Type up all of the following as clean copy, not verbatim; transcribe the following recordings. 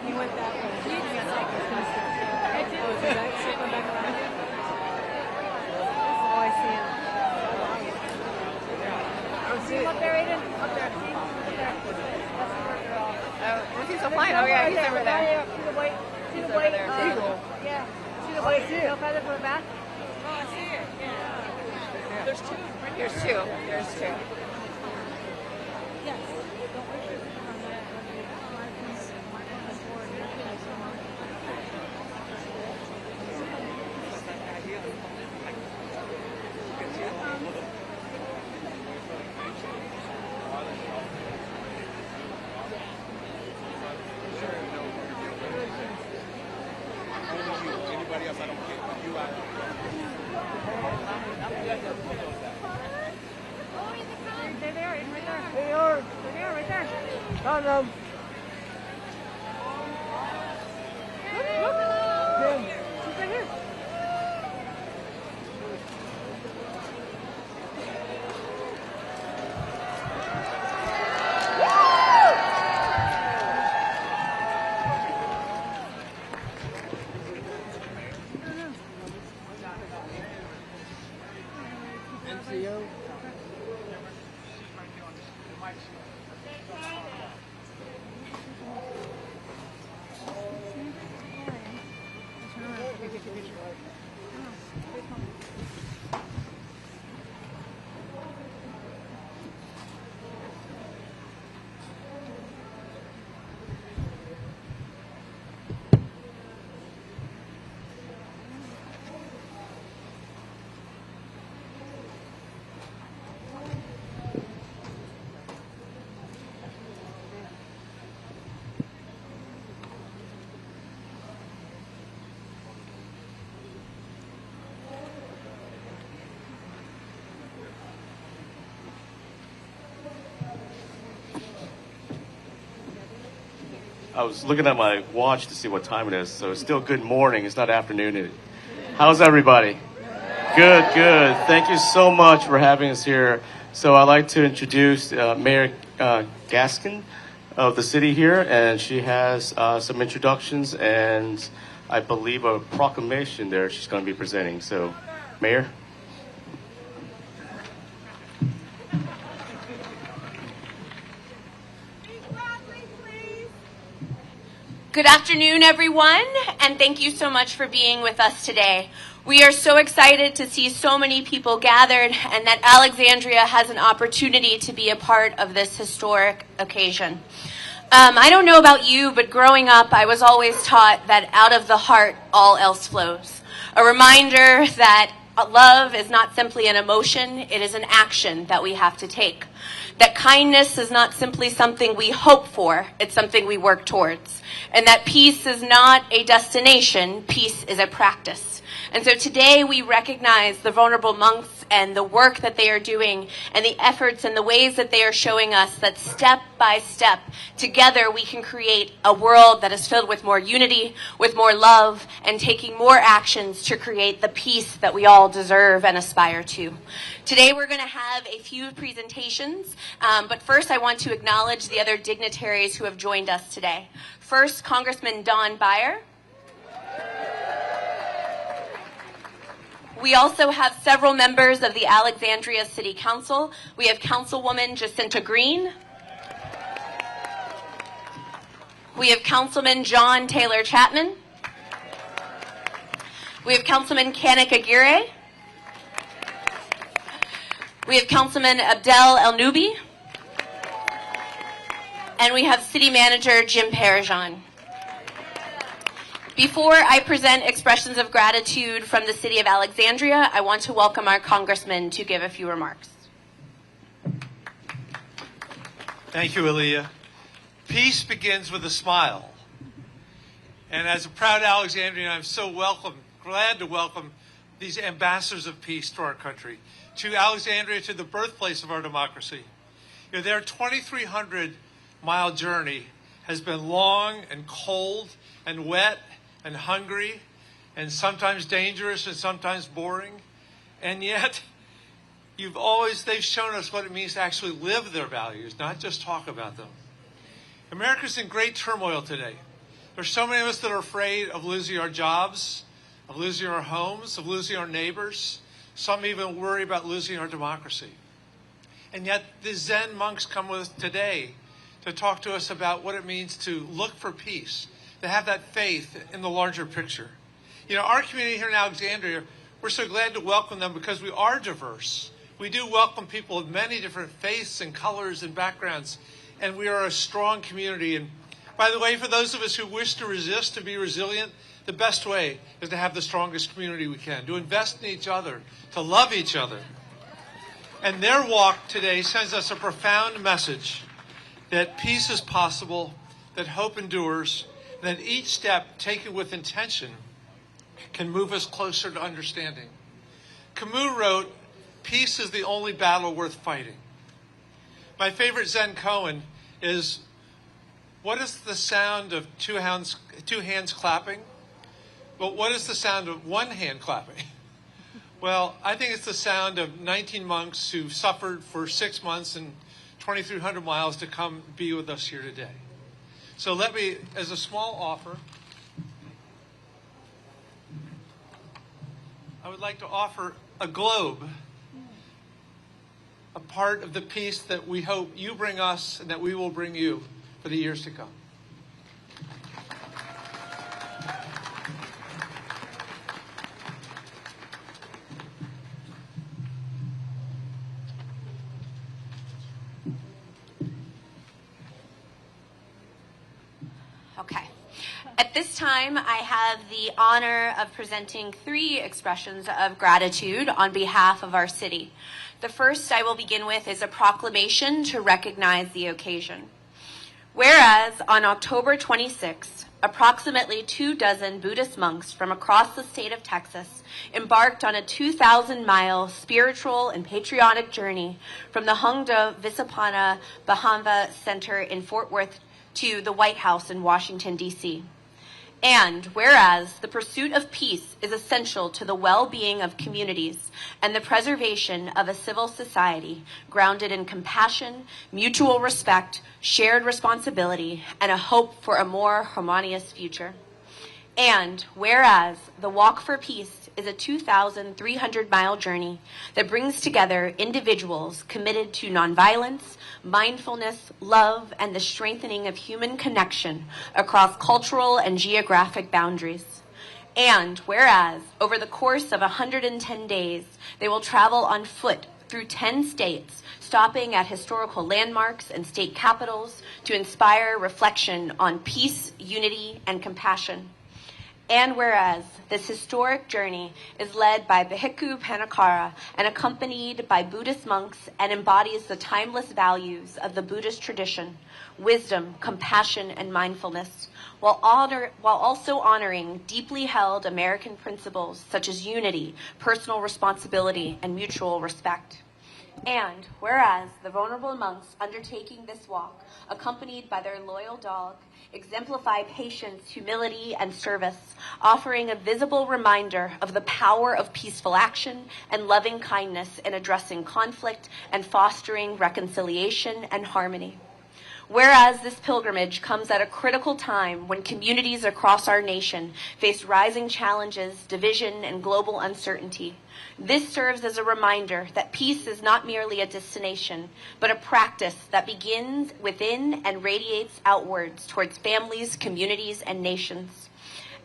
He went that way. He got like this. Oh, is that circling back around? Oh, I see him. See him up there, Aiden? Up there. See? Up there. That's the work girl. Oh, where's he still flying? Oh, yeah, he's over there. See the white? See the white? Yeah. See the white tail feather for the back? Oh, I see it. Yeah. There's two. There's two. There's two. Yes. Found them. Look. Jim. She's right here. NCO. I was looking at my watch to see what time it is, so it's still good morning. It's not afternoon. How's everybody? Good. Thank you so much for having us here. So I'd like to introduce Mayor Gaskin of the city here, and she has some introductions and I believe a proclamation there she's going to be presenting. So, Mayor. Good afternoon, everyone, and thank you so much for being with us today. We are so excited to see so many people gathered and that Alexandria has an opportunity to be a part of this historic occasion. I don't know about you, but growing up, I was always taught that out of the heart, all else flows. A reminder that love is not simply an emotion, it is an action that we have to take. That kindness is not simply something we hope for, it's something we work towards. And that peace is not a destination, peace is a practice. And so today we recognize the vulnerable monks and the work that they are doing and the efforts and the ways that they are showing us that step by step, together we can create a world that is filled with more unity, with more love, and taking more actions to create the peace that we all deserve and aspire to. Today we're going to have a few presentations, but first I want to acknowledge the other dignitaries who have joined us today. First, Congressman Don Beyer. We also have several members of the Alexandria City Council. We have Councilwoman Jacinta Green. We have Councilman John Taylor Chapman. We have Councilman Kanik Aguirre. We have Councilman Abdel El Nubi. And we have City Manager Jim Parajan. Before I present expressions of gratitude from the City of Alexandria, I want to welcome our Congressman to give a few remarks. Thank you, Aaliyah. Peace begins with a smile. And as a proud Alexandrian, I'm so glad to welcome these ambassadors of peace to our country, to Alexandria, to the birthplace of our democracy. You know, their 2,300-mile journey has been long and cold and wet and hungry and sometimes dangerous and sometimes boring. And yet, they've shown us what it means to actually live their values, not just talk about them. America's in great turmoil today. There's so many of us that are afraid of losing our jobs, of losing our homes, of losing our neighbors. Some even worry about losing our democracy. And yet the Zen monks come with us today to talk to us about what it means to look for peace, to have that faith in the larger picture. You know, our community here in Alexandria, we're so glad to welcome them because we are diverse. We do welcome people of many different faiths and colors and backgrounds, and we are a strong community. And by the way, for those of us who wish to resist, to be resilient, the best way is to have the strongest community we can, to invest in each other, to love each other. And their walk today sends us a profound message that peace is possible, that hope endures, and that each step taken with intention can move us closer to understanding. Camus wrote, "Peace is the only battle worth fighting." My favorite Zen koan is, what is the sound of two hands clapping? But what is the sound of one hand clapping? Well, I think it's the sound of 19 monks who suffered for 6 months and 2,300 miles to come be with us here today. So let me, as a small offer, I would like to offer a globe, a part of the peace that we hope you bring us and that we will bring you for the years to come. Okay. At this time, I have the honor of presenting 3 expressions of gratitude on behalf of our city. The first I will begin with is a proclamation to recognize the occasion. Whereas on October 26, approximately 24 Buddhist monks from across the state of Texas embarked on a 2,000-mile spiritual and patriotic journey from the Hongdo Visapana Bhavanva Center in Fort Worth to the White House in Washington, D.C. And whereas the pursuit of peace is essential to the well-being of communities and the preservation of a civil society grounded in compassion, mutual respect, shared responsibility, and a hope for a more harmonious future. And whereas the Walk for Peace is a 2,300-mile journey that brings together individuals committed to nonviolence, mindfulness, love, and the strengthening of human connection across cultural and geographic boundaries. And whereas over the course of 110 days, they will travel on foot through 10 states, stopping at historical landmarks and state capitals to inspire reflection on peace, unity, and compassion. And whereas this historic journey is led by Bhikkhu Panakara and accompanied by Buddhist monks and embodies the timeless values of the Buddhist tradition, wisdom, compassion, and mindfulness, while also honoring deeply held American principles such as unity, personal responsibility, and mutual respect. And whereas the vulnerable monks undertaking this walk, accompanied by their loyal dog, exemplify patience, humility, and service, offering a visible reminder of the power of peaceful action and loving kindness in addressing conflict and fostering reconciliation and harmony. Whereas this pilgrimage comes at a critical time when communities across our nation face rising challenges, division, and global uncertainty, this serves as a reminder that peace is not merely a destination, but a practice that begins within and radiates outwards towards families, communities, and nations.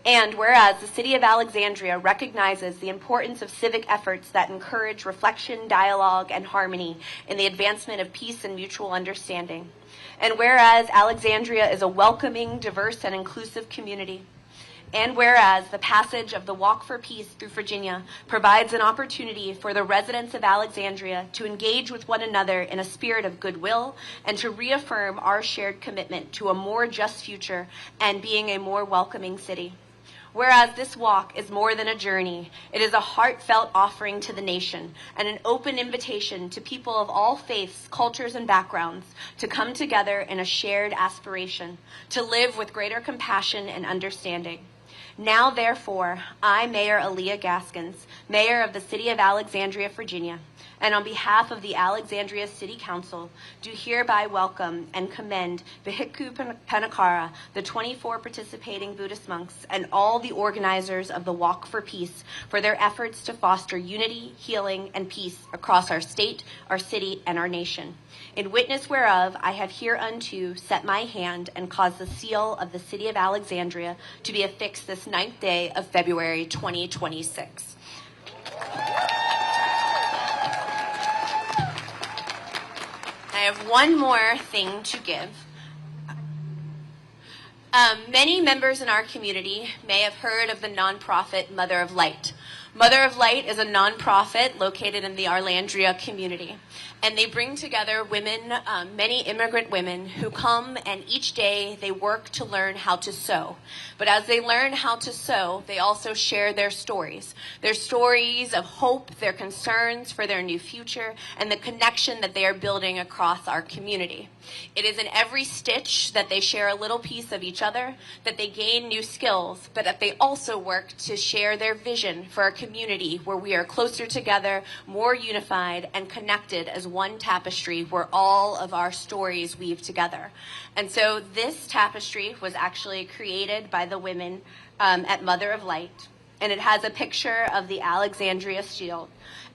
And whereas the City of Alexandria recognizes the importance of civic efforts that encourage reflection, dialogue, and harmony in the advancement of peace and mutual understanding. And whereas Alexandria is a welcoming, diverse, and inclusive community. And whereas the passage of the Walk for Peace through Virginia provides an opportunity for the residents of Alexandria to engage with one another in a spirit of goodwill and to reaffirm our shared commitment to a more just future and being a more welcoming city. Whereas this walk is more than a journey, it is a heartfelt offering to the nation and an open invitation to people of all faiths, cultures, and backgrounds to come together in a shared aspiration, to live with greater compassion and understanding. Now, therefore, I, Mayor Aaliyah Gaskins, Mayor of the City of Alexandria, Virginia, and on behalf of the Alexandria City Council, do hereby welcome and commend Bhikkhu Panakara, the 24 participating Buddhist monks, and all the organizers of the Walk for Peace for their efforts to foster unity, healing, and peace across our state, our city, and our nation. In witness whereof, I have hereunto set my hand and caused the seal of the City of Alexandria to be affixed this 9th day of February 2026. I have one more thing to give. Many members in our community may have heard of the nonprofit Mother of Light. Mother of Light is a nonprofit located in the Arlandria community, and they bring together women, many immigrant women who come, and each day they work to learn how to sew. But as they learn how to sew, they also share their stories of hope, their concerns for their new future, and the connection that they are building across our community. It is in every stitch that they share a little piece of each other, that they gain new skills, but that they also work to share their vision for a community where we are closer together, more unified, and connected as one tapestry where all of our stories weave together. And so this tapestry was actually created by the women at Mother of Light, and it has a picture of the Alexandria shield.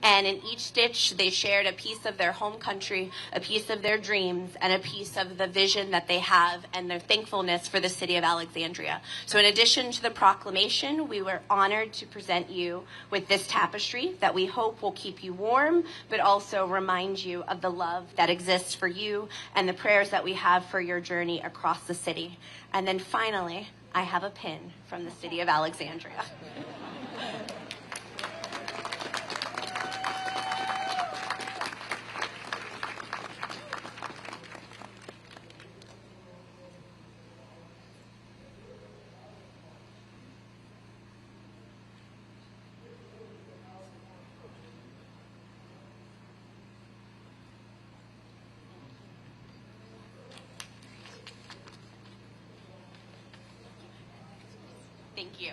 And in each stitch, they shared a piece of their home country, a piece of their dreams, and a piece of the vision that they have and their thankfulness for the city of Alexandria. So in addition to the proclamation, we were honored to present you with this tapestry that we hope will keep you warm, but also remind you of the love that exists for you and the prayers that we have for your journey across the city. And then finally, I have a pin from the city of Alexandria. Thank you.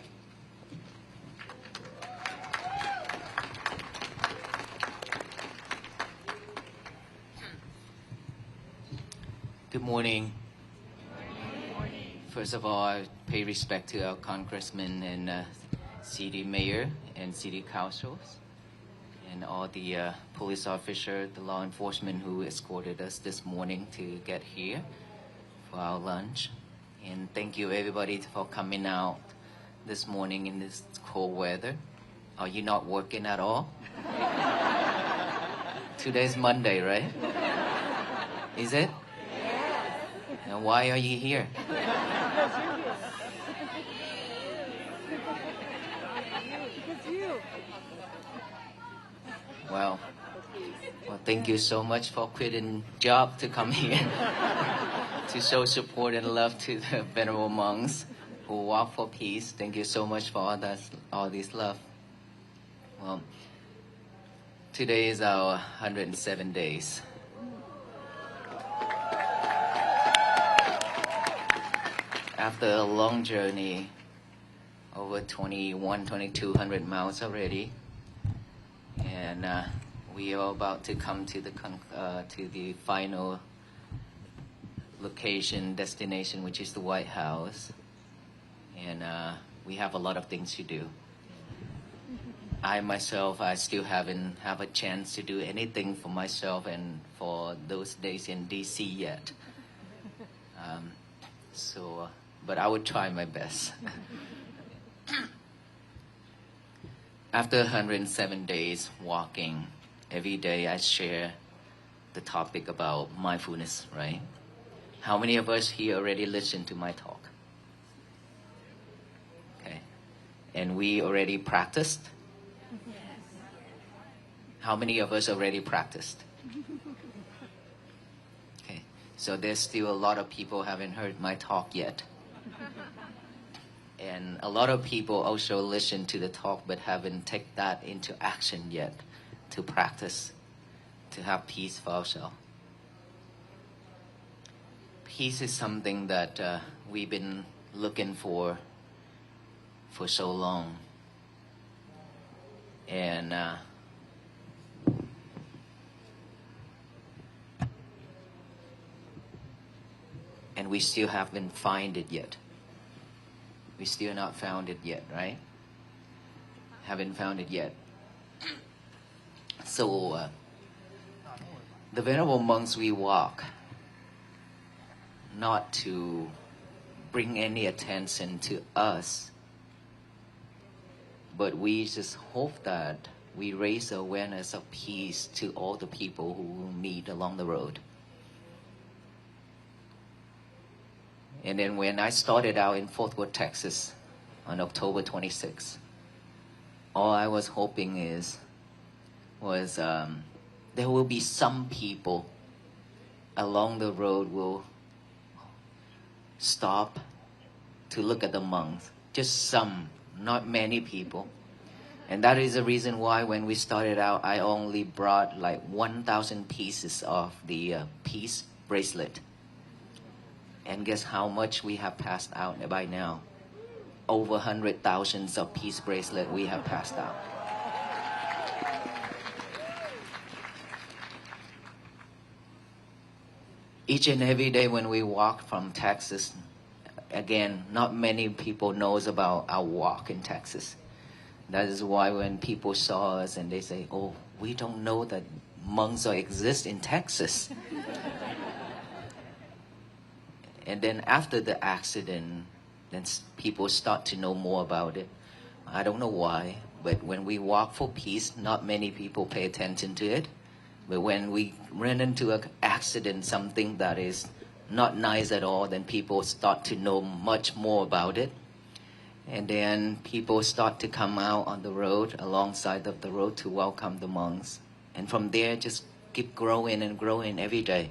Good morning. First of all, I pay respect to our congressmen and city mayor and city councils and all the police officers, the law enforcement who escorted us this morning to get here for our lunch. And thank you everybody for coming out this morning in this cold weather. Are you not working at all? Today's Monday, right? Is it? Yes. And why are you here? Well, thank you so much for quitting job to come here to show support and love to the venerable monks who walk for peace. Thank you so much for all this love. Well, today is our 107 days. After a long journey, over 2,200 miles already, and we are about to come to the final location, destination, which is the White House. And we have a lot of things to do. I myself, I still haven't have a chance to do anything for myself and for those days in DC yet. But I would try my best. After 107 days walking, every day I share the topic about mindfulness, right? How many of us here already listened to my talk? Okay. And we already practiced? Yes. How many of us already practiced? Okay. So there's still a lot of people haven't heard my talk yet. And a lot of people also listen to the talk but haven't taken that into action yet to practice, to have peace for ourselves. Peace is something that we've been looking for for so long. And we still haven't found it yet. We still not found it yet, right? Haven't found it yet. So the venerable monks, we walk not to bring any attention to us, but we just hope that we raise awareness of peace to all the people who we meet along the road. And then when I started out in Fort Worth, Texas on October 26th, all I was hoping was there will be some people along the road will stop to look at the monks. Just some, not many people. And that is the reason why when we started out, I only brought like 1,000 pieces of the peace bracelet. And guess how much we have passed out by now? Over 100,000 of peace bracelet we have passed out. Each and every day when we walk from Texas, again, not many people knows about our walk in Texas. That is why when people saw us and they say, oh, we don't know that monks exist in Texas. And then after the accident, then people start to know more about it. I don't know why, but when we walk for peace, not many people pay attention to it. But when we run into an accident, something that is not nice at all, then people start to know much more about it. And then people start to come out on the road, alongside of the road, to welcome the monks. And from there, just keep growing and growing every day.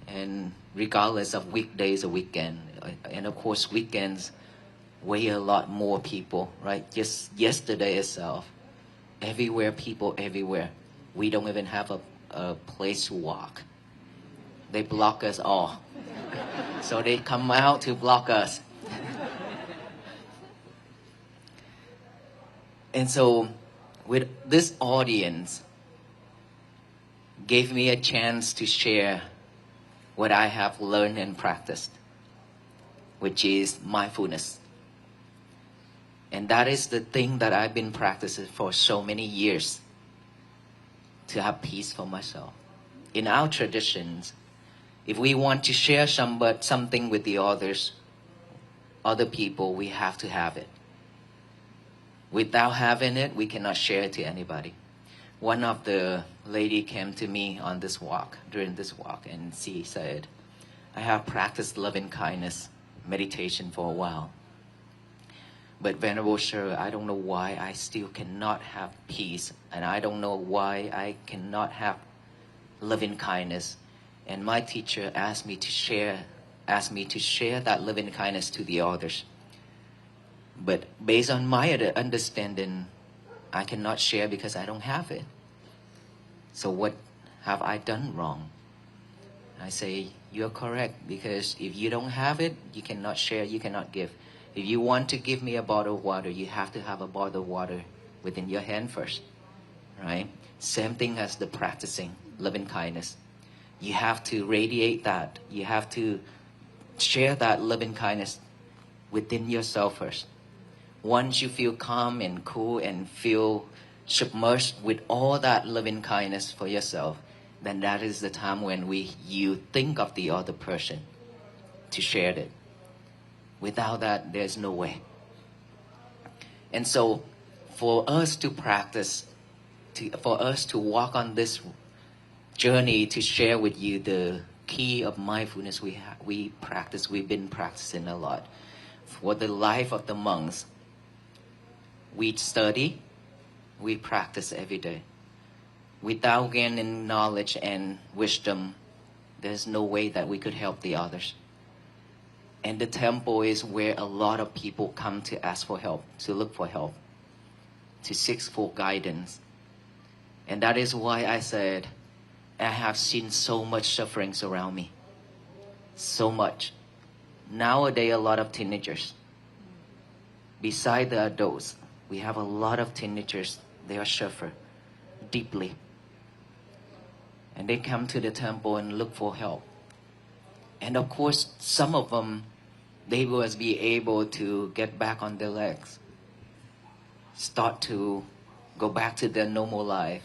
And regardless of weekdays or weekend, and of course weekends weigh a lot more people, right? Just yesterday itself, everywhere, people everywhere. We don't even have a place to walk. They block us all. So they come out to block us. And so with this audience, gave me a chance to share what I have learned and practiced, which is mindfulness. And that is the thing that I've been practicing for so many years, to have peace for myself. In our traditions, if we want to share something with the other people, we have to have it. Without having it, we cannot share it to anybody. One of the lady came to me on this walk, during this walk, and she said, I have practiced loving kindness meditation for a while. But Venerable Sir, I don't know why I still cannot have peace, and I don't know why I cannot have loving kindness. And my teacher asked me to share that loving kindness to the others. But based on my understanding, I cannot share because I don't have it. So what have I done wrong? I say, you're correct, because if you don't have it, you cannot share, you cannot give. If you want to give me a bottle of water, you have to have a bottle of water within your hand first, right? Same thing as the practicing loving kindness. You have to radiate that. You have to share that loving kindness within yourself first. Once you feel calm and cool and feel submerged with all that loving kindness for yourself, then that is the time when you think of the other person to share it. Without that, there's no way. And so for us to practice, for us to walk on this journey to share with you the key of mindfulness we've been practicing a lot. For the life of the monks, we study, we practice every day. Without gaining knowledge and wisdom, there's no way that we could help the others. And the temple is where a lot of people come to ask for help, to look for help, to seek for guidance. And that is why I said, I have seen so much sufferings around me. So much. Nowadays, a lot of teenagers. beside the adults, we have a lot of teenagers. They are suffer deeply. And they come to the temple and look for help. And of course, some of them, they will be able to get back on their legs, start to go back to their normal life.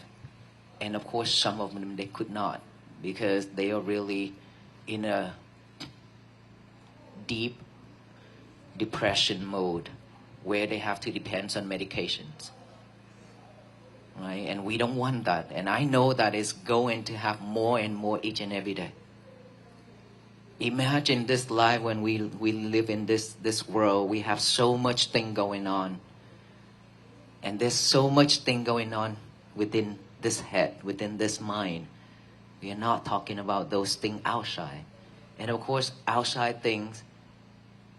And of course, some of them, they could not, because they are really in a deep depression mode where they have to depend on medications. Right? And we don't want that. And I know that it's going to have more and more each and every day. Imagine this life when we live in this world. We have so much thing going on. And there's so much thing going on within this head, within this mind. We are not talking about those things outside. And of course, outside things,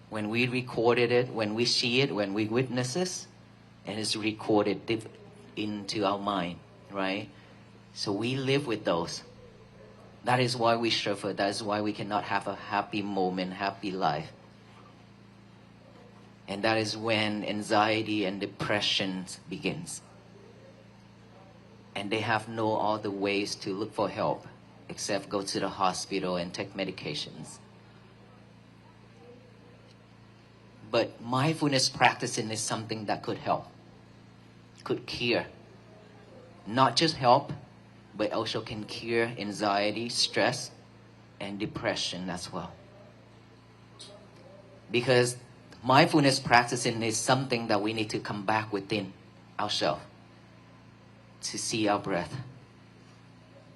when we recorded it, when we see it, when we witness it, and it's recorded into our mind, right? So we live with those. That is why we suffer. That is why we cannot have a happy moment, happy life. And that is when anxiety and depression begins. And they have no other ways to look for help except go to the hospital and take medications. But mindfulness practicing is something that could help, could cure. Not just help, but also can cure anxiety, stress, and depression as well. Because mindfulness practicing is something that we need to come back within ourselves to see our breath.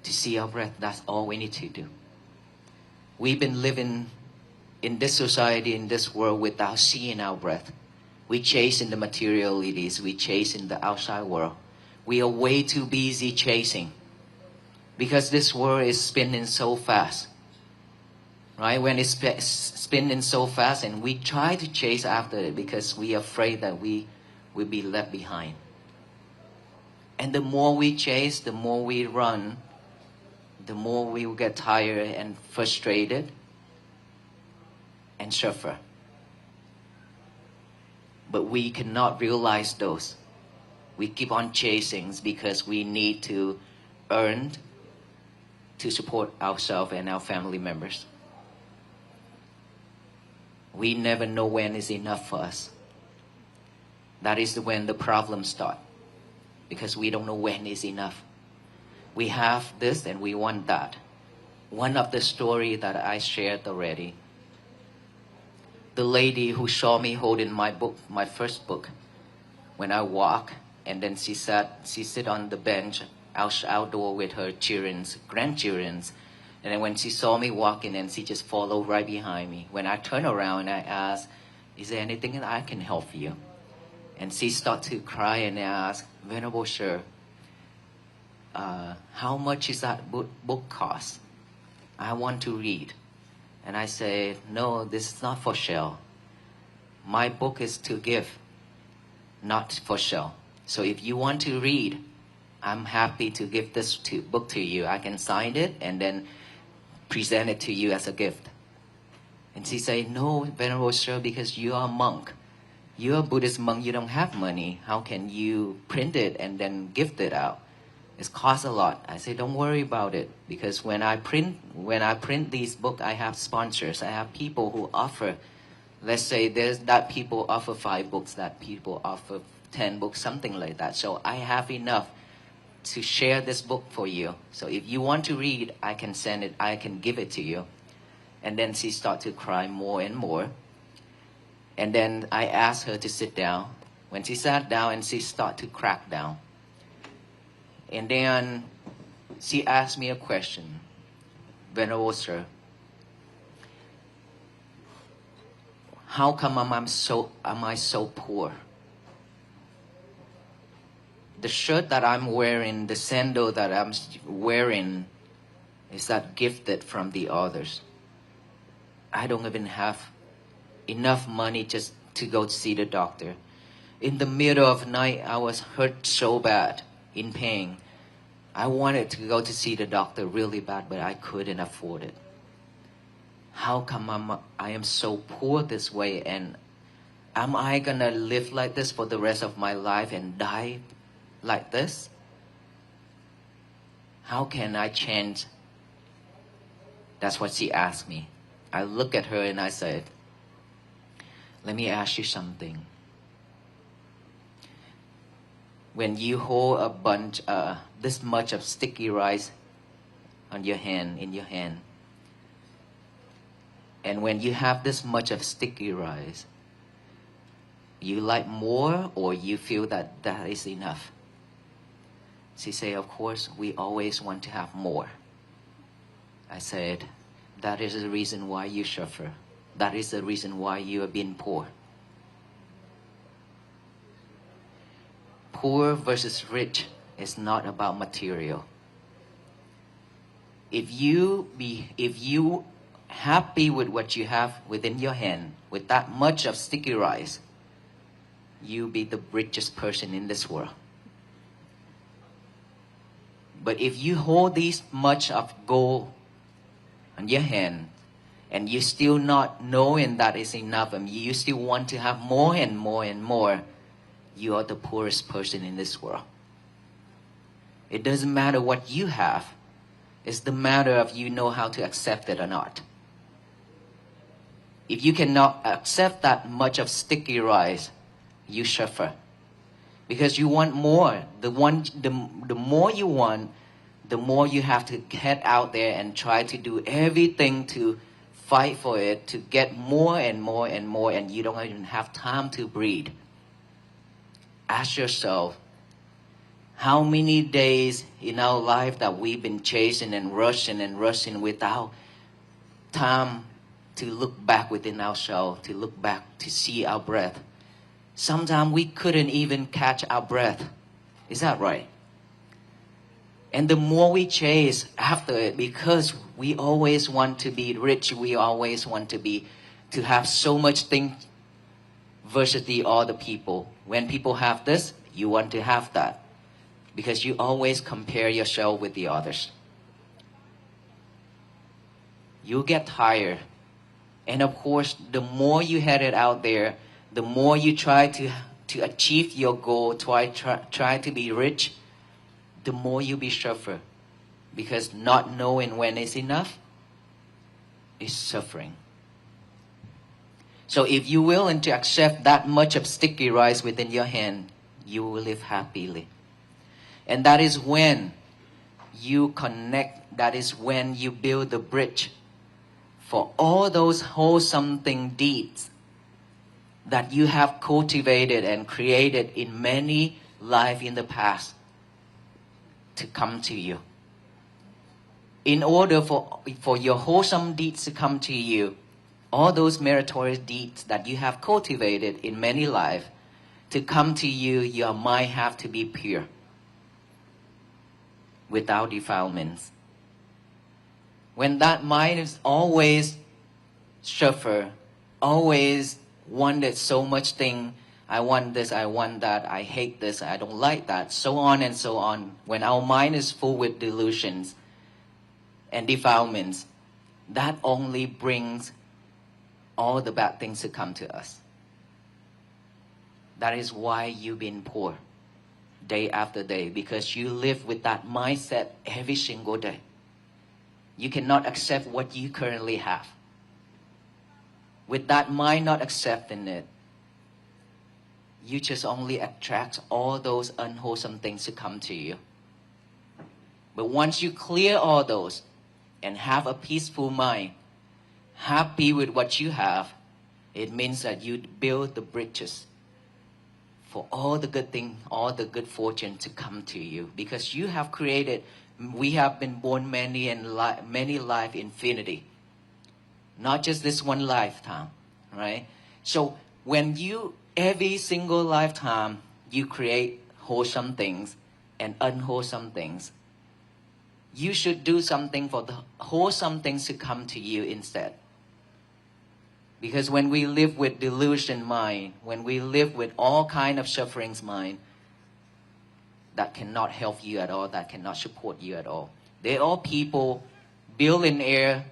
To see our breath, that's all we need to do. We've been living in this society, in this world, without seeing our breath. We chase in the materialities, we chase in the outside world. We are way too busy chasing because this world is spinning so fast. Right? When it's spinning so fast, and we try to chase after it because we are afraid that we will be left behind. And the more we chase, the more we run, the more we will get tired and frustrated and suffer. But we cannot realize those. We keep on chasing because we need to earn to support ourselves and our family members. We never know when is enough for us. That is when the problems start, because we don't know when is enough. We have this and we want that. One of the story that I shared already, the lady who saw me holding my book, my first book, when I walk, and then she sit on the bench outdoor with her grandchildren. And then when she saw me walking, and she just followed right behind me. When I turned around and I asked, "Is there anything that I can help you?" And she started to cry and asked, "Venerable Sir, how much is that book cost? I want to read." And I said, "No, this is not for sale. My book is to give, not for sale. So if you want to read, I'm happy to give this book to you. I can sign it and then present it to you as a gift." And she said, "No, Venerable Sir, because you are a monk. You're a Buddhist monk, you don't have money. How can you print it and then gift it out? It costs a lot." I said, "Don't worry about it, because when I print these books, I have sponsors. I have people who offer, let's say there's that people offer 5 books, that people offer 10 books, something like that. So I have enough to share this book for you. So if you want to read, I can send it, I can give it to you." And then she started to cry more and more. And then I asked her to sit down. When she sat down, and she started to crack down. And then she asked me a question. "Venerable Sir, how come am I so poor? The shirt that I'm wearing, the sandal that I'm wearing, is that gifted from the others. I don't even have enough money just to go to see the doctor. In the middle of the night, I was hurt so bad, in pain. I wanted to go to see the doctor really bad, but I couldn't afford it. How come I am so poor this way, and am I gonna live like this for the rest of my life and die like this? How can I change? That's what she asked me. I looked at her and I said, let me ask you something. When you hold a bunch, this much of sticky rice on your hand, in your hand, and when you have this much of sticky rice, you like more or you feel that that is enough? She said, of course, we always want to have more. I said, that is the reason why you suffer. That is the reason why you are being poor. Poor versus rich is not about material. If you happy with what you have within your hand, with that much of sticky rice, you be the richest person in this world. But if you hold this much of gold on your hand, and you still not knowing that is enough, and you still want to have more and more and more, you are the poorest person in this world. It doesn't matter what you have. It's the matter of you know how to accept it or not. If you cannot accept that much of sticky rice, you suffer. Because you want more. The more you want, the more you have to get out there and try to do everything to fight for it, to get more and more and more, and you don't even have time to breathe. Ask yourself, how many days in our life that we've been chasing and rushing without time to look back within ourselves, to look back to see our breath. Sometimes we couldn't even catch our breath. Is that right? And the more we chase after it, because we always want to be rich, we always want to have so much things versus the other people. When people have this, you want to have that. Because you always compare yourself with the others. You get tired. And of course, the more you had it out there, the more you try to achieve your goal, try to be rich, the more you be suffer. Because not knowing when is enough is suffering. So if you're willing to accept that much of sticky rice within your hand, you will live happily. And that is when you connect, that is when you build the bridge for all those wholesome deeds that you have cultivated and created in many lives in the past to come to you. In order for your wholesome deeds to come to you, all those meritorious deeds that you have cultivated in many lives to come to you, your mind have to be pure, without defilements. When that mind is always suffer, always wanted so much thing, I want this, I want that, I hate this, I don't like that, so on and so on. When our mind is full with delusions and defilements, that only brings all the bad things to come to us. That is why you've been poor day after day, because you live with that mindset every single day. You cannot accept what you currently have. With that mind not accepting it, you just only attract all those unwholesome things to come to you. But once you clear all those and have a peaceful mind, happy with what you have, it means that you build the bridges for all the good things, all the good fortune to come to you. Because you have created, we have been born many life infinity. Not just this one lifetime, right? So when you, every single lifetime, you create wholesome things and unwholesome things, you should do something for the wholesome things to come to you instead. Because when we live with delusion mind, when we live with all kind of sufferings mind, that cannot help you at all, that cannot support you at all. They're all people, billionaire,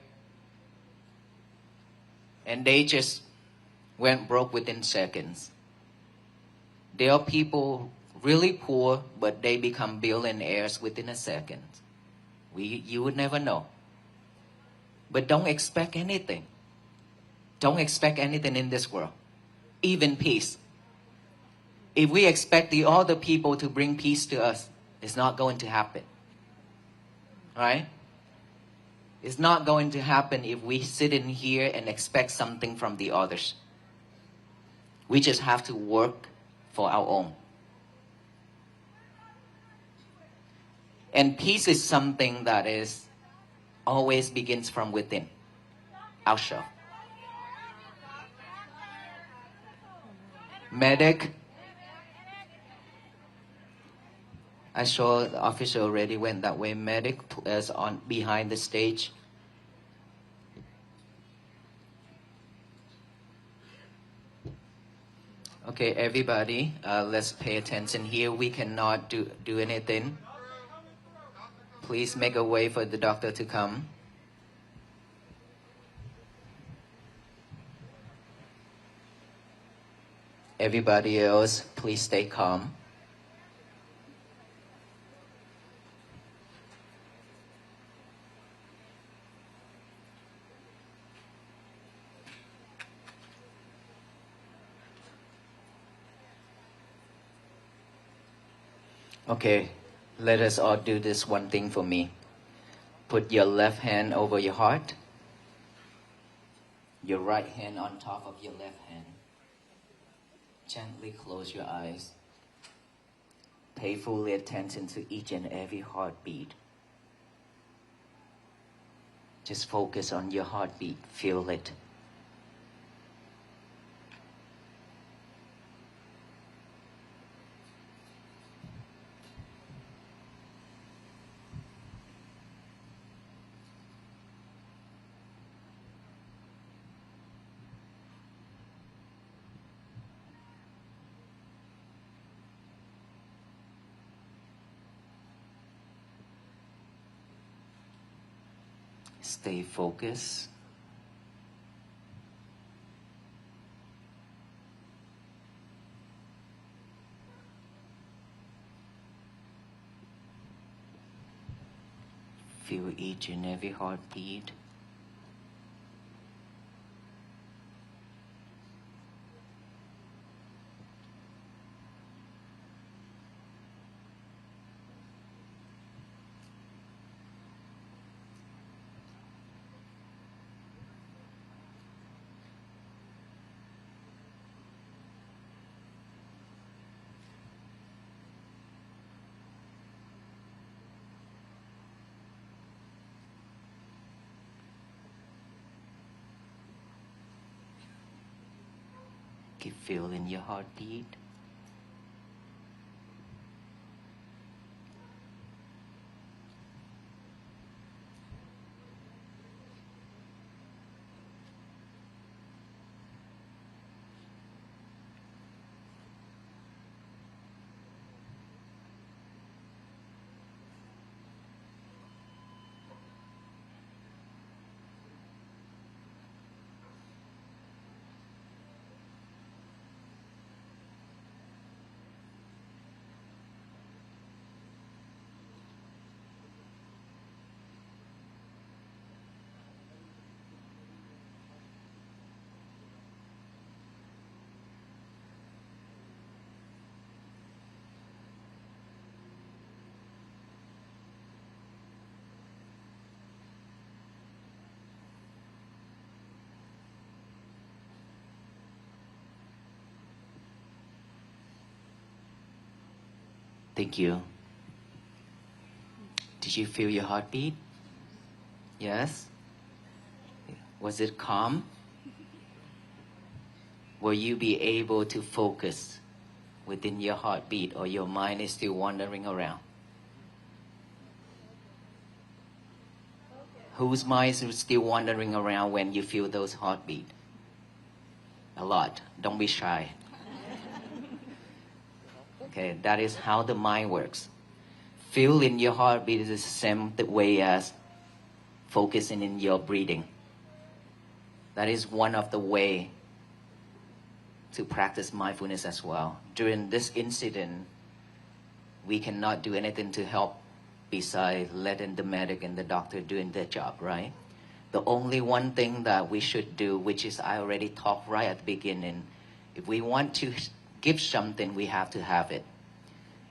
and they just went broke within seconds. There are people really poor, but they become billionaires within a second. You would never know. But don't expect anything. Don't expect anything in this world, even peace. If we expect the other people to bring peace to us, it's not going to happen. Right? It's not going to happen if we sit in here and expect something from the others. We just have to work for our own. And peace is something that is always begins from within, ourselves. Medic. I saw the officer already went that way. Medic is on behind the stage. Okay, everybody, let's pay attention here. We cannot do anything. Please make a way for the doctor to come. Everybody else, please stay calm. Okay, let us all do this one thing for me. Put your left hand over your heart. Your right hand on top of your left hand. Gently close your eyes. Pay full attention to each and every heartbeat. Just focus on your heartbeat. Feel it. Stay focused. Feel each and every heartbeat. Keep feeling your heartbeat. Thank you. Did you feel your heartbeat? Yes? Was it calm? Will you be able to focus within your heartbeat, or your mind is still wandering around? Whose mind is still wandering around when you feel those heartbeat? A lot. Don't be shy. Okay, that is how the mind works. Feeling your heartbeat is the same way as focusing in your breathing. That is one of the way to practice mindfulness as well. During this incident, we cannot do anything to help besides letting the medic and the doctor doing their job, right? The only one thing that we should do, which is I already talked right at the beginning, if we want to give something, we have to have it.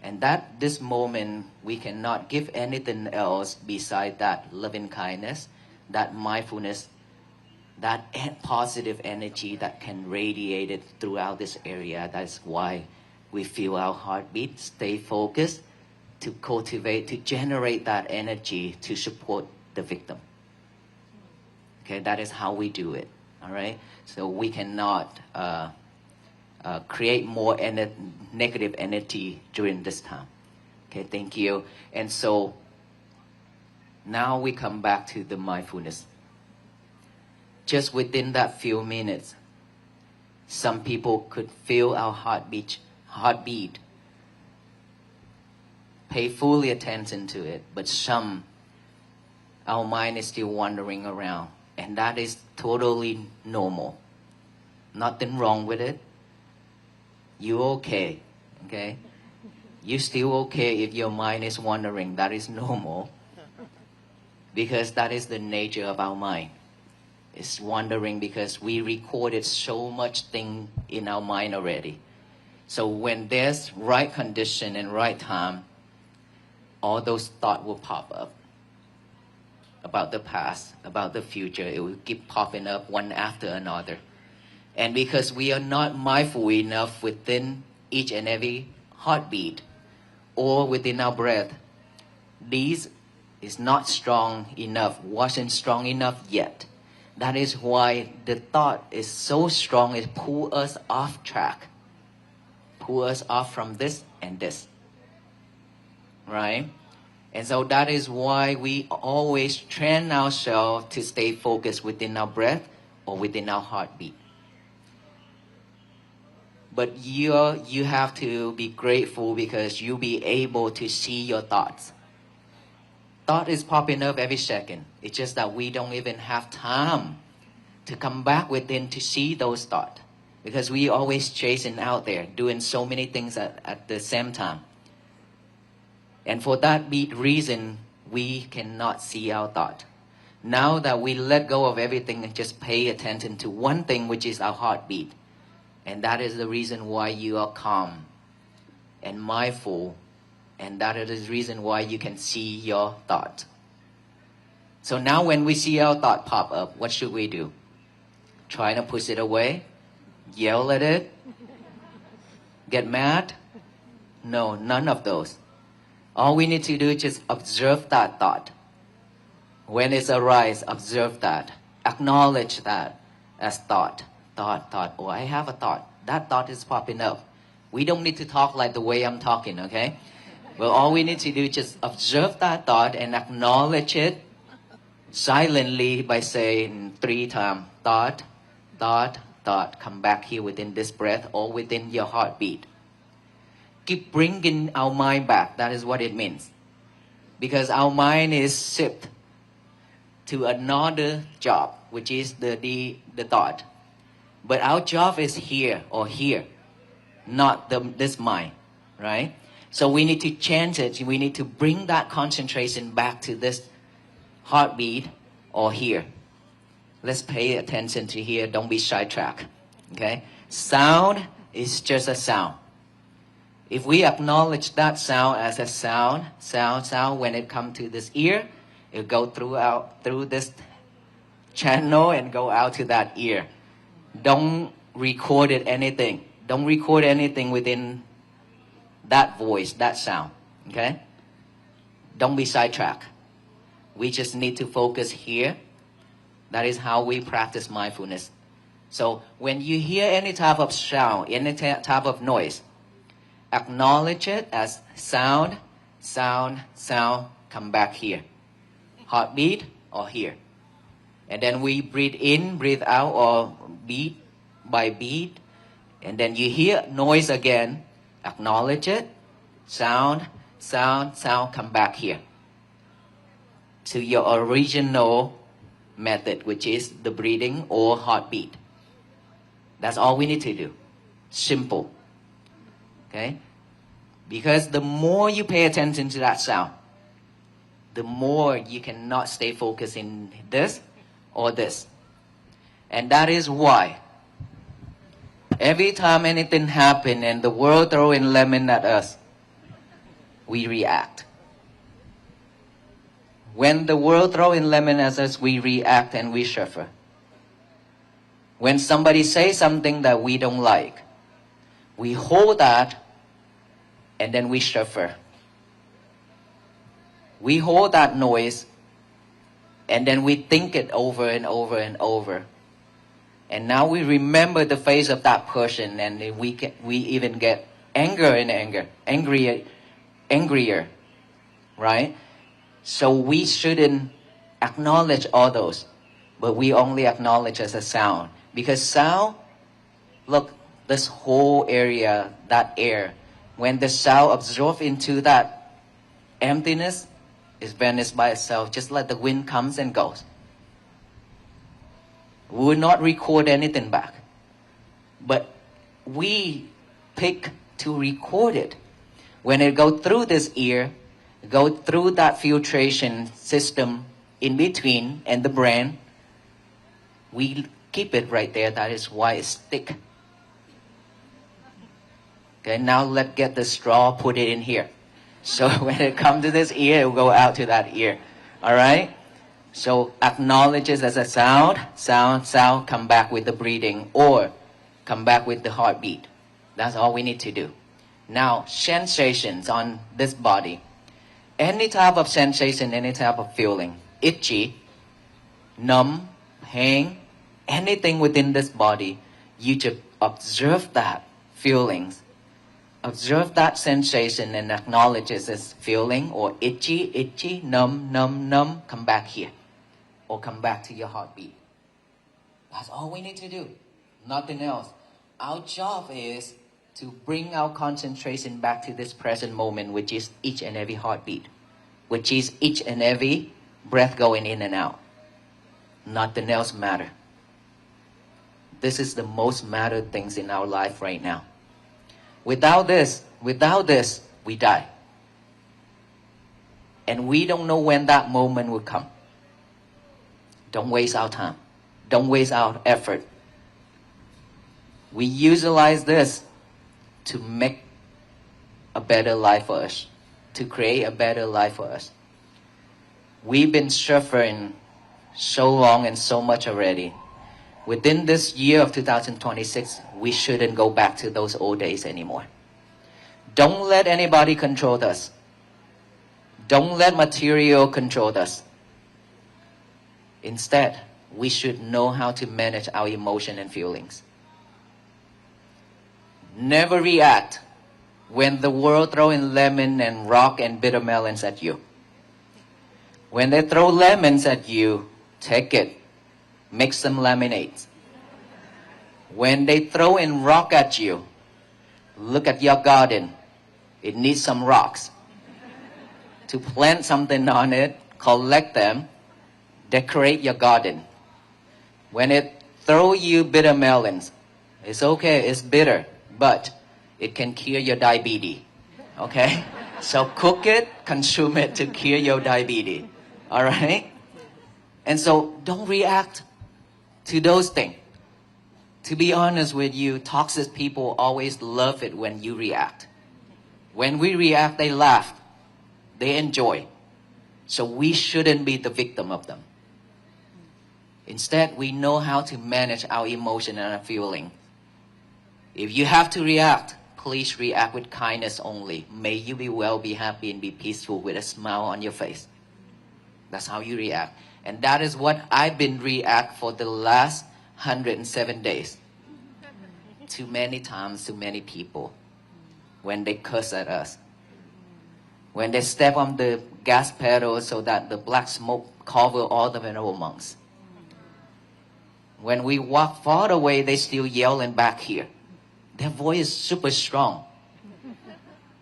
And that this moment, we cannot give anything else besides that loving kindness, that mindfulness, that positive energy that can radiate it throughout this area. That's why we feel our heartbeat, stay focused, to cultivate, to generate that energy to support the victim. Okay, that is how we do it, all right? So we cannot create more negative energy during this time. Okay, thank you. And so now we come back to the mindfulness. Just within that few minutes, some people could feel our heartbeat, pay fully attention to it, but some, our mind is still wandering around, and that is totally normal. Nothing wrong with it. You're okay, okay? You're still okay if your mind is wandering. That is normal, because that is the nature of our mind. It's wandering because we recorded so much thing in our mind already. So when there's right condition and right time, all those thoughts will pop up about the past, about the future. It will keep popping up one after another. And because we are not mindful enough within each and every heartbeat or within our breath, these is not strong enough, wasn't strong enough yet. That is why the thought is so strong, it pulls us off track, pull us off from this and this, right? And so that is why we always train ourselves to stay focused within our breath or within our heartbeat. But you have to be grateful because you'll be able to see your thoughts. Thought is popping up every second. It's just that we don't even have time to come back within to see those thoughts, because we always chasing out there, doing so many things at the same time. And for that reason, we cannot see our thought. Now that we let go of everything and just pay attention to one thing, which is our heartbeat, and that is the reason why you are calm and mindful, and that is the reason why you can see your thought. So now when we see our thought pop up, what should we do? Try to push it away? Yell at it? Get mad? No, none of those. All we need to do is just observe that thought. When it arises, observe that. Acknowledge that as thought. Thought. Oh, I have a thought. That thought is popping up. We don't need to talk like the way I'm talking, okay? Well, all we need to do is just observe that thought and acknowledge it silently by saying 3 times, thought. Come back here within this breath or within your heartbeat. Keep bringing our mind back. That is what it means. Because our mind is shipped to another job, which is the thought. But our job is here or here, not this mind, right? So we need to change it. We need to bring that concentration back to this heartbeat or here. Let's pay attention to here. Don't be sidetracked, okay? Sound is just a sound. If we acknowledge that sound as a sound, when it comes to this ear, it'll go through this channel and go out to that ear. Don't record anything. Don't record anything within that voice, that sound, okay? Don't be sidetracked. We just need to focus here. That is how we practice mindfulness. So when you hear any type of sound, any type of noise, acknowledge it as sound, come back here. Heartbeat or here. And then we breathe in, breathe out, or beat by beat. And then you hear noise again, acknowledge it, sound, come back here. To your original method, which is the breathing or heartbeat. That's all we need to do. Simple. Okay? Because the more you pay attention to that sound, the more you cannot stay focused in this or this. And that is why every time anything happens and the world throwing lemon at us, we react. When the world throwing lemon at us, we react and we suffer. When somebody says something that we don't like, we hold that and then we suffer. We hold that noise and then we think it over and over and over. And now we remember the face of that person, and we even get angrier, right? So we shouldn't acknowledge all those, but we only acknowledge as a sound. Because sound, look, this whole area, that air, when the sound absorbs into that emptiness, it's vanished by itself, just like the wind comes and goes. We will not record anything back. But we pick to record it. When it goes through this ear, go through that filtration system in between and the brain, we keep it right there. That is why it's thick. Okay, now let's get the straw, put it in here. So when it comes to this ear, it will go out to that ear. All right? So acknowledge it as a sound, come back with the breathing, or come back with the heartbeat. That's all we need to do. Now, sensations on this body. Any type of sensation, any type of feeling, itchy, numb, pain, anything within this body, you just observe that feelings. Observe that sensation and acknowledge it as feeling, or itchy, numb, come back here. Or come back to your heartbeat. That's all we need to do. Nothing else. Our job is to bring our concentration back to this present moment, which is each and every heartbeat. Which is each and every breath going in and out. Nothing else matters. This is the most mattered things in our life right now. Without this, we die. And we don't know when that moment will come. Don't waste our time. Don't waste our effort. We utilize this to make a better life for us. To create a better life for us. We've been suffering so long and so much already. Within this year of 2026, we shouldn't go back to those old days anymore. Don't let anybody control us. Don't let material control us. Instead, we should know how to manage our emotion and feelings. Never react when the world throwing lemon and rock and bitter melons at you. When they throw lemons at you, take it. Make some lemonades. When they throw in rock at you, look at your garden. It needs some rocks. To plant something on it, collect them, decorate your garden. When it throw you bitter melons, it's okay, it's bitter, but it can cure your diabetes. Okay? So cook it, consume it to cure your diabetes. All right? And so don't react to those things. To be honest with you, toxic people always love it when you react. When we react, they laugh. They enjoy. So we shouldn't be the victim of them. Instead, we know how to manage our emotion and our feeling. If you have to react, please react with kindness only. May you be well, be happy, and be peaceful with a smile on your face. That's how you react. And that is what I've been react for the last 107 days. Too many times, too many people. When they curse at us. When they step on the gas pedal so that the black smoke cover all the venerable monks. When we walk far away, they still yelling back here. Their voice is super strong.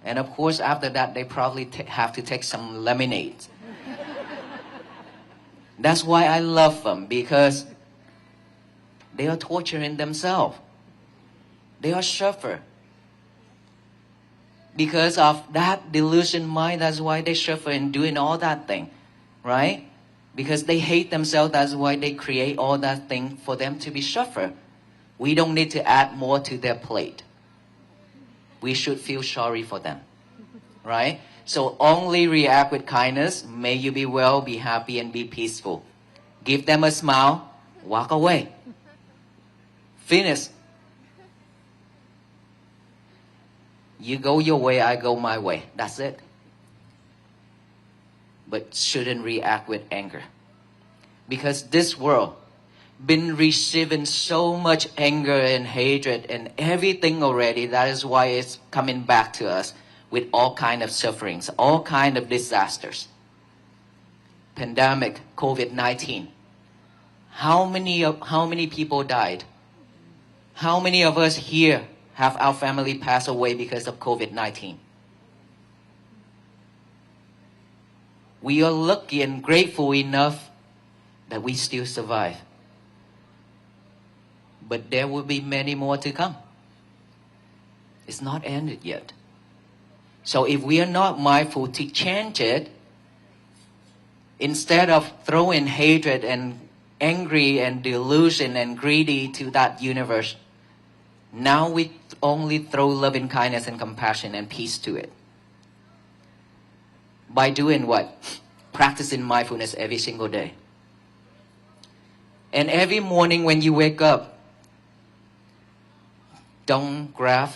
And of course, after that, they probably have to take some lemonade. That's why I love them, because they are torturing themselves. They are suffer. Because of that delusion mind, that's why they suffer in doing all that thing, right? Because they hate themselves, that's why they create all that thing for them to be suffer. We don't need to add more to their plate. We should feel sorry for them, right? So only react with kindness. May you be well, be happy, and be peaceful. Give them a smile, walk away. Finish. You go your way, I go my way. That's it. But shouldn't react with anger. Because this world been receiving so much anger and hatred and everything already. That is why it's coming back to us with all kind of sufferings, all kind of disasters. Pandemic, COVID-19. How many people died? How many of us here have our family pass away because of COVID-19? We are lucky and grateful enough that we still survive. But there will be many more to come. It's not ended yet. So if we are not mindful to change it, instead of throwing hatred and angry and delusion and greedy to that universe, now we only throw loving kindness and compassion and peace to it. By doing what? Practicing mindfulness every single day. And every morning when you wake up, don't grab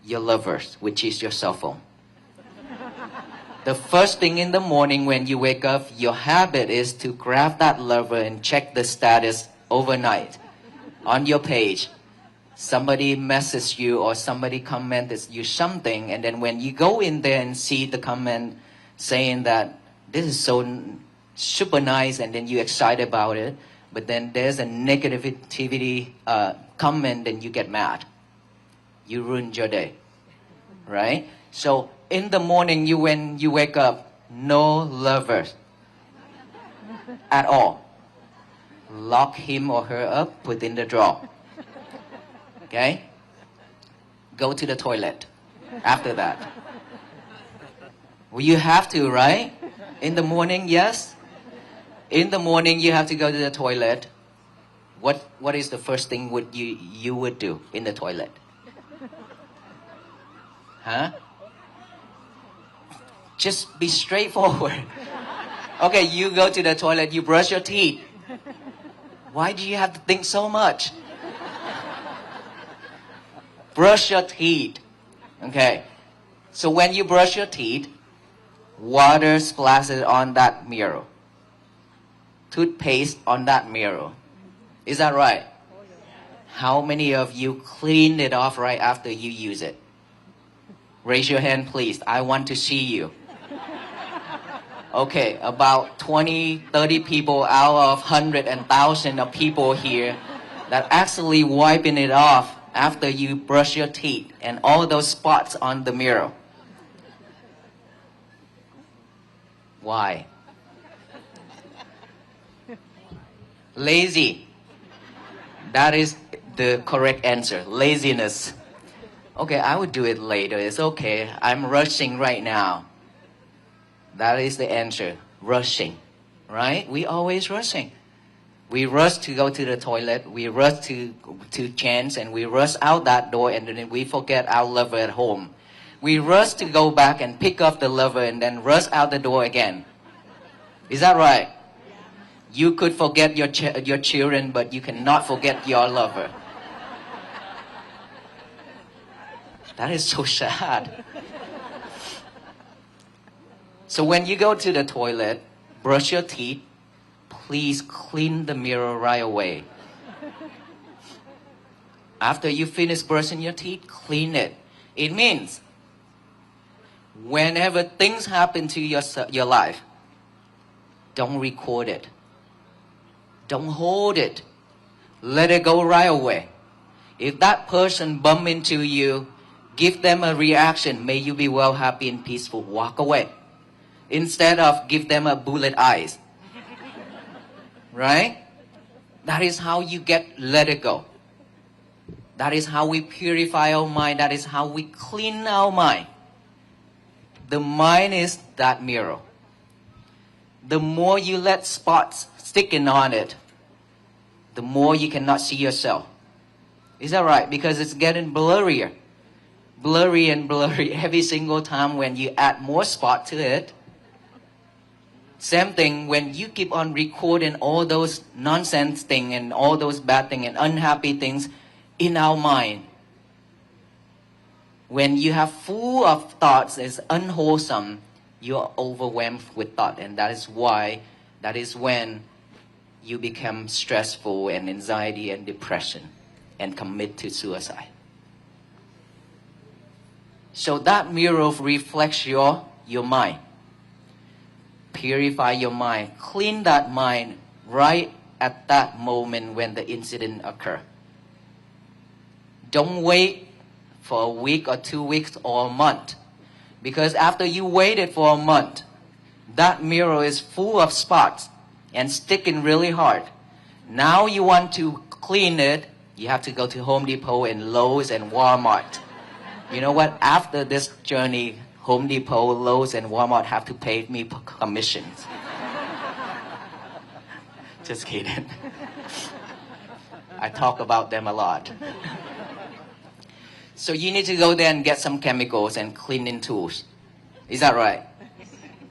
your lovers, which is your cell phone. The first thing in the morning when you wake up, your habit is to grab that lover and check the status overnight on your page. Somebody messaged you or somebody commented you something, and then when you go in there and see the comment saying that this is so super nice, and then you're excited about it, but then there's a negativity comment and you get mad. You ruined your day, right? So in the morning, when you wake up, no lovers at all. Lock him or her up, put in the drawer. Okay? Go to the toilet after that. Well, you have to, right? In the morning, yes? In the morning, you have to go to the toilet. What is the first thing you would do in the toilet? Huh? Just be straightforward. Okay, you go to the toilet, you brush your teeth. Why do you have to think so much? Brush your teeth. Okay. So when you brush your teeth, water splashes on that mirror. Toothpaste on that mirror. Is that right? How many of you cleaned it off right after you use it? Raise your hand, please. I want to see you. Okay, about 20, 30 people out of 100 and 1,000 of people here that actually wiping it off after you brush your teeth and all those spots on the mirror. Why? Lazy. That is the correct answer. Laziness. Okay, I would do it later. It's okay. I'm rushing right now. That is the answer. Rushing. Right? We always rushing. We rush to go to the toilet. We rush to change, and we rush out that door, and then we forget our lover at home. We rush to go back and pick up the lover and then rush out the door again. Is that right? You could forget your children, but you cannot forget your lover. That is so sad. So when you go to the toilet, brush your teeth, please clean the mirror right away. After you finish brushing your teeth, clean it. It means whenever things happen to your life, don't record it. Don't hold it. Let it go right away. If that person bump into you, give them a reaction. May you be well, happy, and peaceful. Walk away. Instead of give them a bullet eyes. Right? That is how you let it go. That is how we purify our mind. That is how we clean our mind. The mind is that mirror. The more you let spots sticking on it, the more you cannot see yourself. Is that right? Because it's getting blurrier. Blurry and blurry every single time when you add more spot to it. Same thing when you keep on recording all those nonsense things and all those bad things and unhappy things in our mind. When you have full of thoughts that's unwholesome, you are overwhelmed with thought. And that is when you become stressful and anxiety and depression and commit to suicide. So that mirror reflects your mind. Purify your mind. Clean that mind right at that moment when the incident occurs. Don't wait for a week or 2 weeks or a month. Because after you waited for a month, that mirror is full of spots and sticking really hard. Now you want to clean it, you have to go to Home Depot and Lowe's and Walmart. You know what? After this journey, Home Depot, Lowe's, and Walmart have to pay me commissions. Just kidding. I talk about them a lot. So you need to go there and get some chemicals and cleaning tools. Is that right?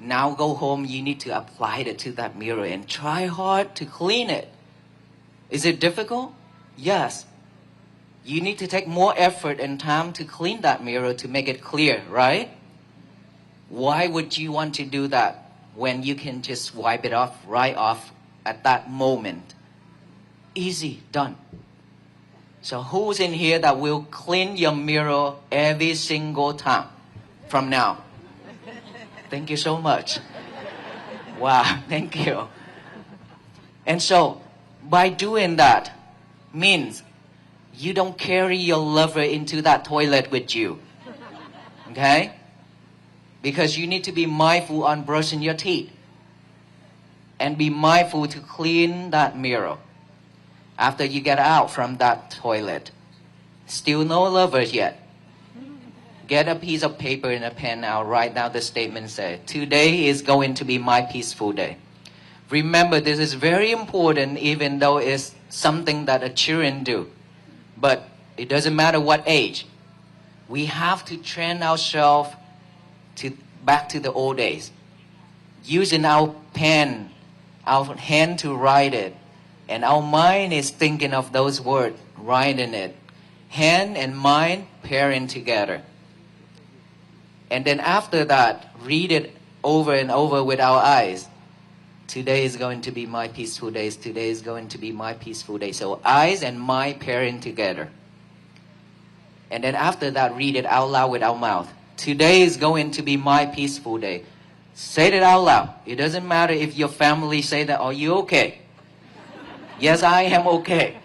Now go home, you need to apply it to that mirror and try hard to clean it. Is it difficult? Yes. You need to take more effort and time to clean that mirror to make it clear, right? Why would you want to do that when you can just wipe it off right off at that moment? Easy, done. So who's in here that will clean your mirror every single time from now? Thank you so much. Wow, thank you. And so by doing that means you don't carry your lover into that toilet with you. Okay? Because you need to be mindful on brushing your teeth. And be mindful to clean that mirror. After you get out from that toilet. Still no lovers yet. Get a piece of paper and a pen now. Write down the statement. Say, today is going to be my peaceful day. Remember, this is very important even though it's something that a children do. But it doesn't matter what age. We have to train ourselves back to the old days. Using our pen, our hand to write it. And our mind is thinking of those words, writing it. Hand and mind pairing together. And then after that, read it over and over with our eyes. Today is going to be my peaceful day. Today is going to be my peaceful day. So eyes and mind pairing together. And then after that, read it out loud with our mouth. Today is going to be my peaceful day. Say it out loud. It doesn't matter if your family say that, are you okay? Yes, I am okay.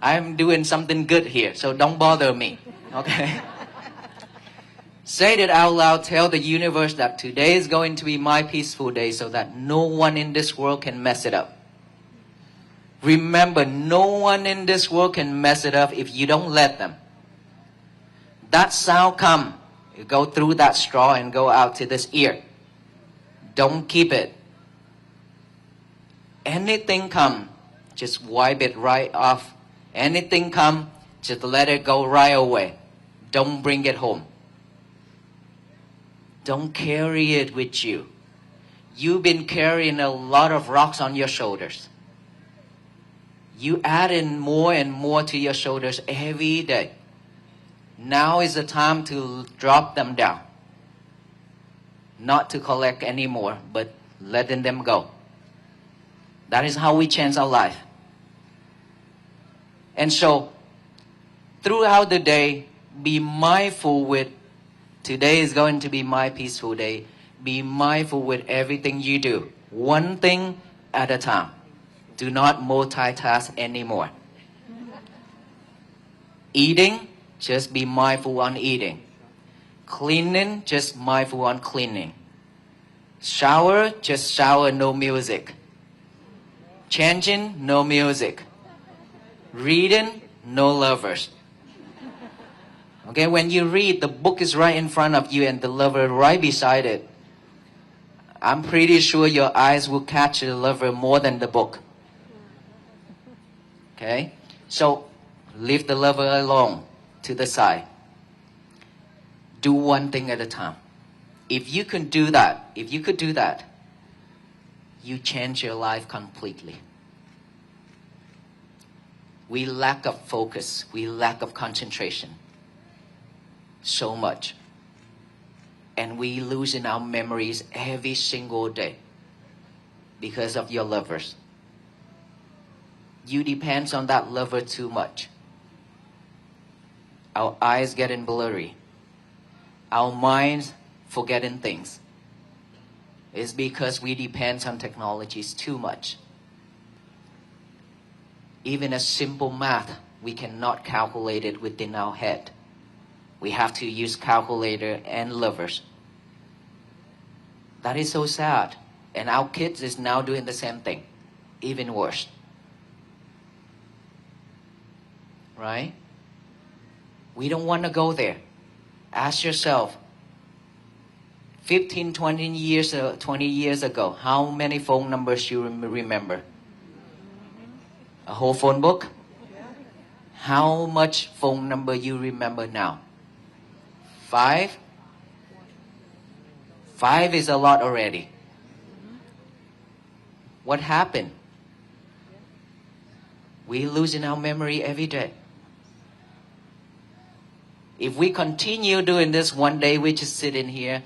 I'm doing something good here, so don't bother me. Okay? Say it out loud. Tell the universe that today is going to be my peaceful day so that no one in this world can mess it up. Remember, no one in this world can mess it up if you don't let them. That sound come. You go through that straw and go out to this ear. Don't keep it. Anything come. Just wipe it right off. Anything come, just let it go right away. Don't bring it home. Don't carry it with you. You've been carrying a lot of rocks on your shoulders. You add in more and more to your shoulders every day. Now is the time to drop them down. Not to collect anymore, but letting them go. That is how we change our life. And so, throughout the day, be mindful with, today is going to be my peaceful day. Be mindful with everything you do. One thing at a time. Do not multitask anymore. Eating, just be mindful on eating. Cleaning, just mindful on cleaning. Shower, just shower, no music. Changing, no music. Reading, no lovers. Okay, when you read, the book is right in front of you and the lover right beside it. I'm pretty sure your eyes will catch the lover more than the book. Okay, so leave the lover alone to the side. Do one thing at a time. If you could do that, you change your life completely. We lack of focus. We lack of concentration. So much. And we lose in our memories every single day because of your lovers. You depend on that lover too much. Our eyes getting blurry. Our minds forgetting things. It's because we depend on technologies too much. Even a simple math, we cannot calculate it within our head. We have to use calculator and lovers. That is so sad. And our kids is now doing the same thing. Even worse. Right? We don't want to go there. Ask yourself, 15, 20 years ago, how many phone numbers you remember? A whole phone book? How much phone number you remember now? 5? 5 is a lot already. What happened? We losing our memory every day. If we continue doing this, one day we just sit in here.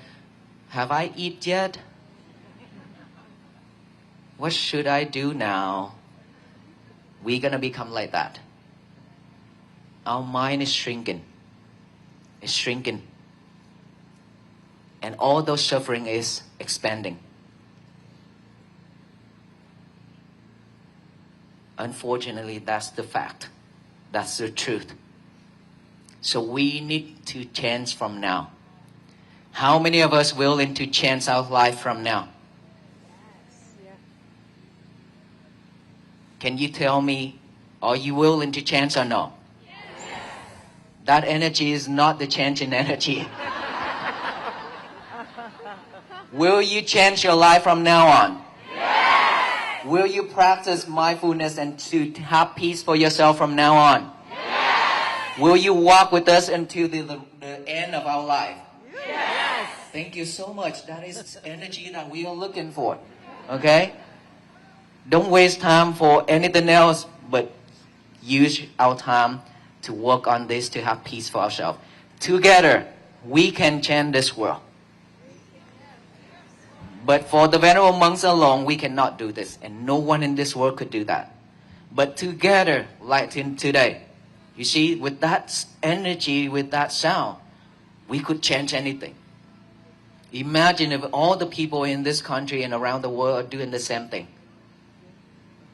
Have I eaten yet? What should I do now? We're going to become like that. Our mind is shrinking. It's shrinking. And all those suffering is expanding. Unfortunately, that's the fact. That's the truth. So we need to change from now. How many of us willing to change our life from now? Can you tell me, are you willing to change or no? Yes. That energy is not the change in energy. Will you change your life from now on? Yes. Will you practice mindfulness and to have peace for yourself from now on? Yes. Will you walk with us until the end of our life? Yes. Thank you so much. That is energy that we are looking for. Okay? Don't waste time for anything else, but use our time to work on this to have peace for ourselves. Together, we can change this world. But for the venerable monks alone, we cannot do this. And no one in this world could do that. But together, like in today, you see, with that energy, with that sound, we could change anything. Imagine if all the people in this country and around the world are doing the same thing.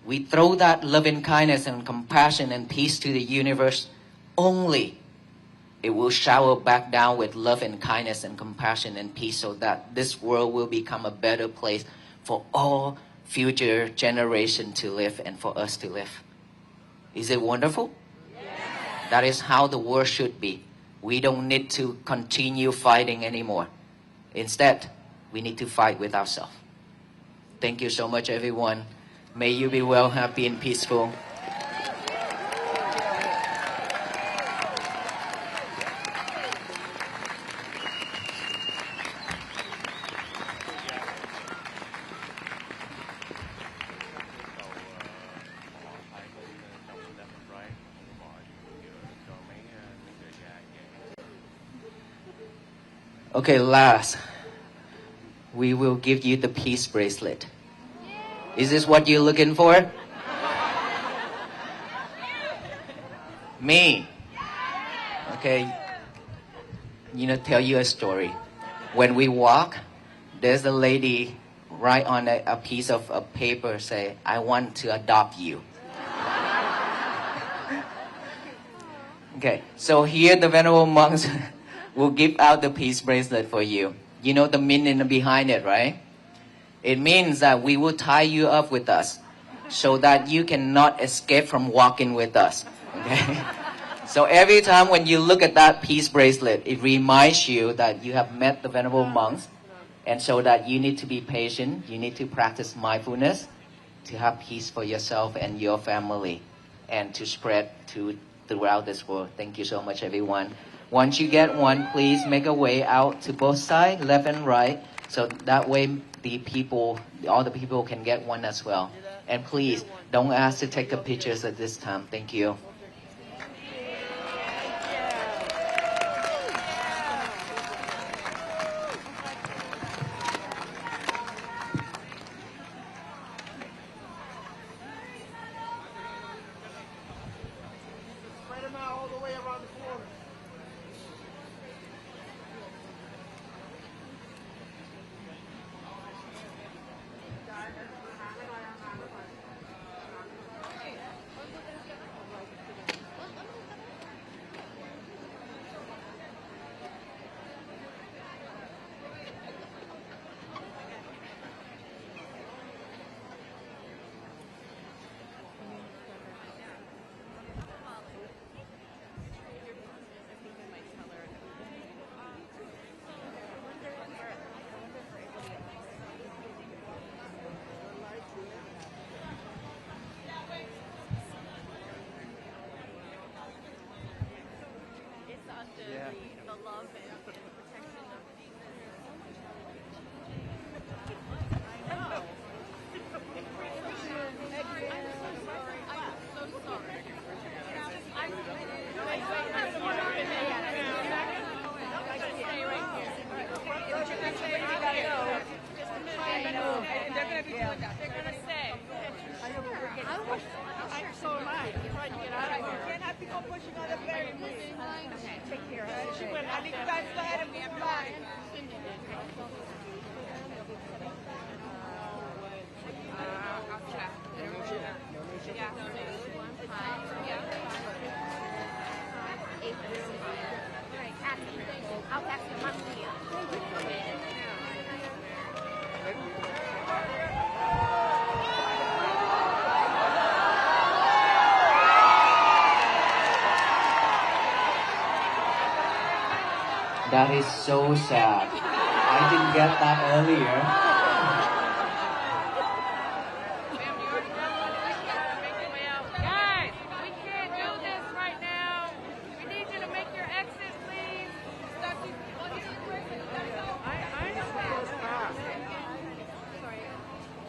We throw that loving kindness and compassion and peace to the universe only. It will shower back down with love and kindness and compassion and peace so that this world will become a better place for all future generations to live and for us to live. Is it wonderful? Yes. That is how the world should be. We don't need to continue fighting anymore. Instead, we need to fight with ourselves. Thank you so much, everyone. May you be well, happy, and peaceful. Okay, last, we will give you the peace bracelet. Is this what you're looking for? Me? Okay, tell you a story. When we walk, there's a lady write on a piece of a paper say, I want to adopt you. Okay, so here the venerable monks will give out the peace bracelet for you. You know the meaning behind it, right? It means that we will tie you up with us so that you cannot escape from walking with us. Okay? So every time when you look at that peace bracelet, it reminds you that you have met the Venerable Monks, and so that you need to be patient, you need to practice mindfulness to have peace for yourself and your family, and to spread throughout this world. Thank you so much, everyone. Once you get one, please make a way out to both sides, left and right, so that way all the people can get one as well. And please, don't ask to take the pictures at this time. Thank you. Spread them out all the way around the corner. That is so sad. I didn't get that earlier. Guys, we can't do this right now. We need you to make your exit, please.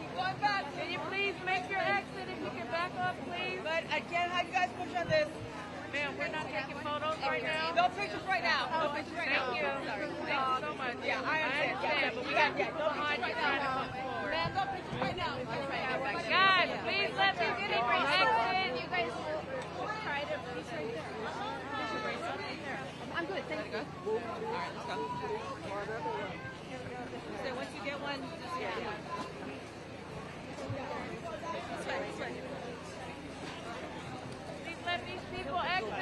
Keep going back. Can you please make your exit if you can back up, please? But I can't have you guys push on this. Ma'am, we're not taking photos right now. No pictures right now. No pictures right now. Thank you. Thank you so much. Yeah, I understand. But we got people behind you trying to come forward. Man, no pictures right now. Guys, please let me get in your exit. You guys try to. He's right there. I'm good. Thank you. All right, let's go. So once you get one, just This way. This way. Please let these people exit.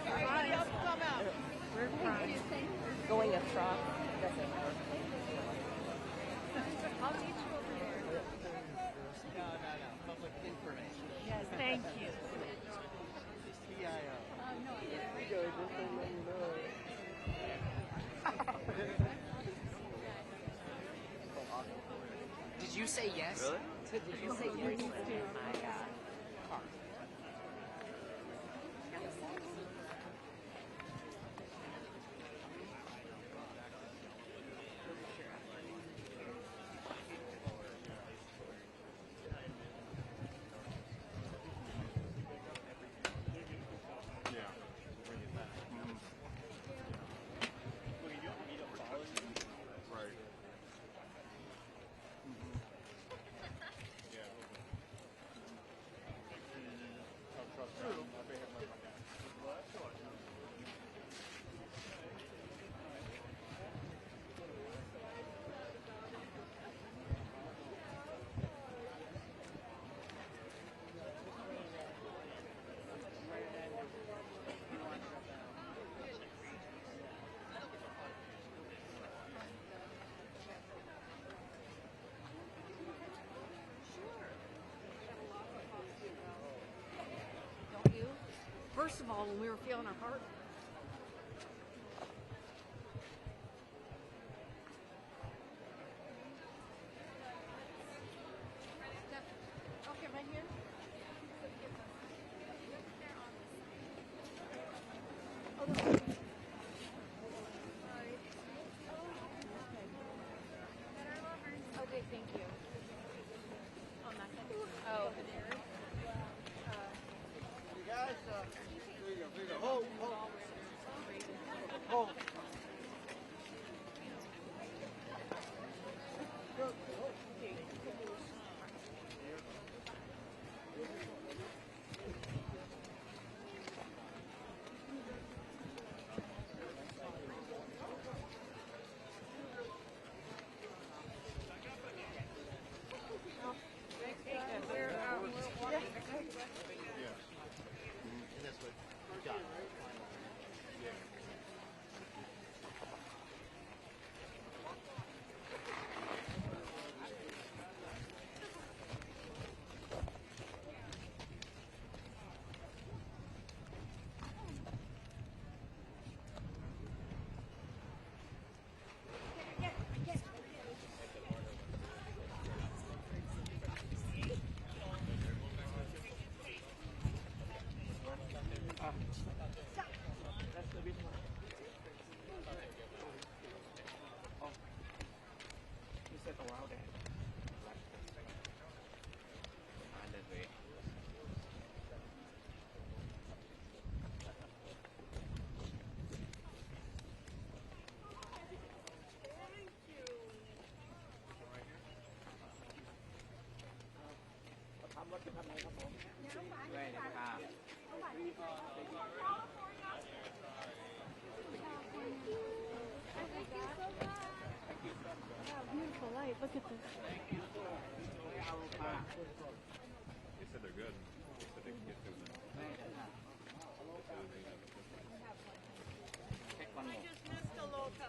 Everybody else come out. We're trying. Going across doesn't work. I'll meet you over there. No. Public information. Yes, thank you. Did you say yes? Really? Did you say yes? Oh my God. first of all, when we were feeling our heart. Okay, right here. Oh, no. Sorry. Okay, thank you. Oh, nothing. Oh. You guys, here you go. Hold. Hold. Beautiful light. Look at this. They said they're good. They said they can get through them. I just missed a loca.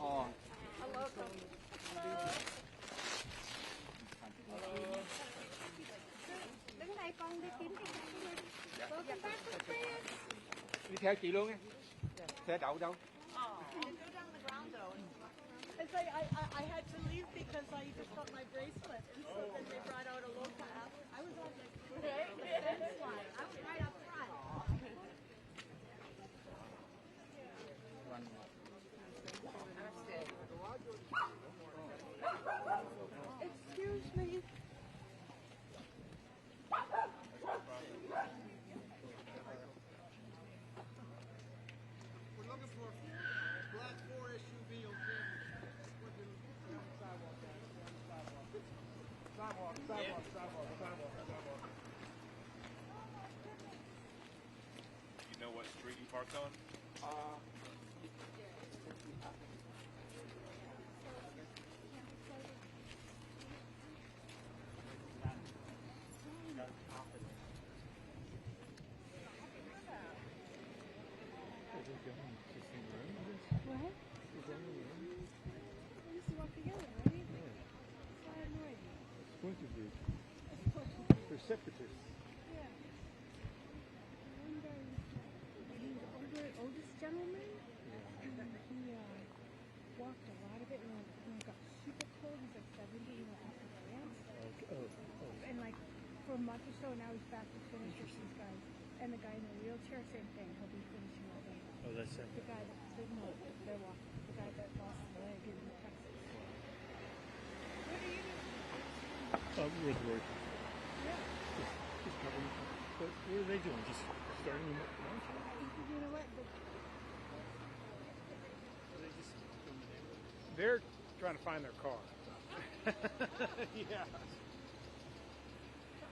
Oh, A loca. Đứng đây con đi kiếm cái xe của mình. Welcome back to France. Đi theo chị luôn nha. Xe đậu đâu? It's like I had to leave because I just got my bracelet, and so then they brought out a loca app. I was on the fence line. I was right up front. Excuse me. We're looking for a black 4 SUV on campus. Sidewalk. You know what street you parked on? What? We used to walk together, right? Yeah. So I have no idea. It's going to be. Precipitous. Yeah. One guy, he's the oldest gentleman. Yeah. And he walked a lot of it, and when it got super cold, he's like 70, after France. Oh. And like for a month or so, now he's back to finish with these guys. And the guy in the wheelchair, same thing. He'll be finishing all day. Oh, that's it. The guy that didn't know they're walking. The guy that lost his leg in Texas. What are you doing? We're working. Yeah. Just covering. But what are they doing? Just starting them up? You know what? They're trying to find their car. Yeah.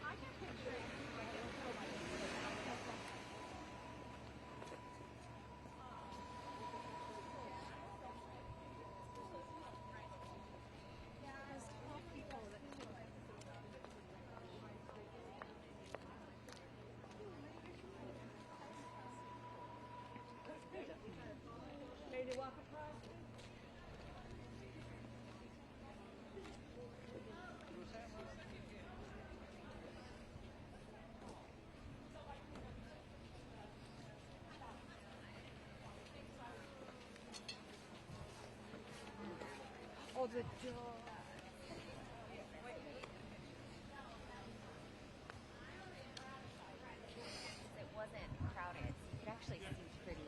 I can picture it. Ready to walk across? Oh, the dog. It wasn't crowded. You could actually see pretty.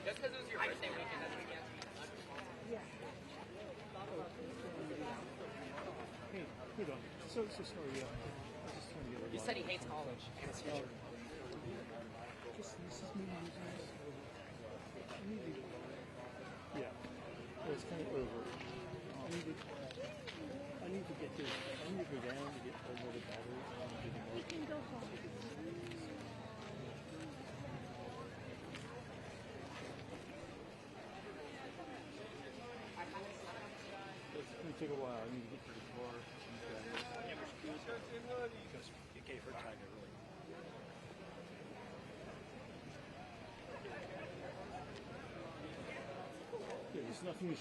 Just because it was your birthday weekend doesn't mean you have to be. Hey, hold on. So sorry. I was just trying to get a He said he hates college and his future. This is me using this. Yeah. Well, it's kind of over. I need to get this. I need to go down to get another battery. You can go home. It's going to take a while. I need to get to the car. Because it gave her time to really. Yeah, there's nothing to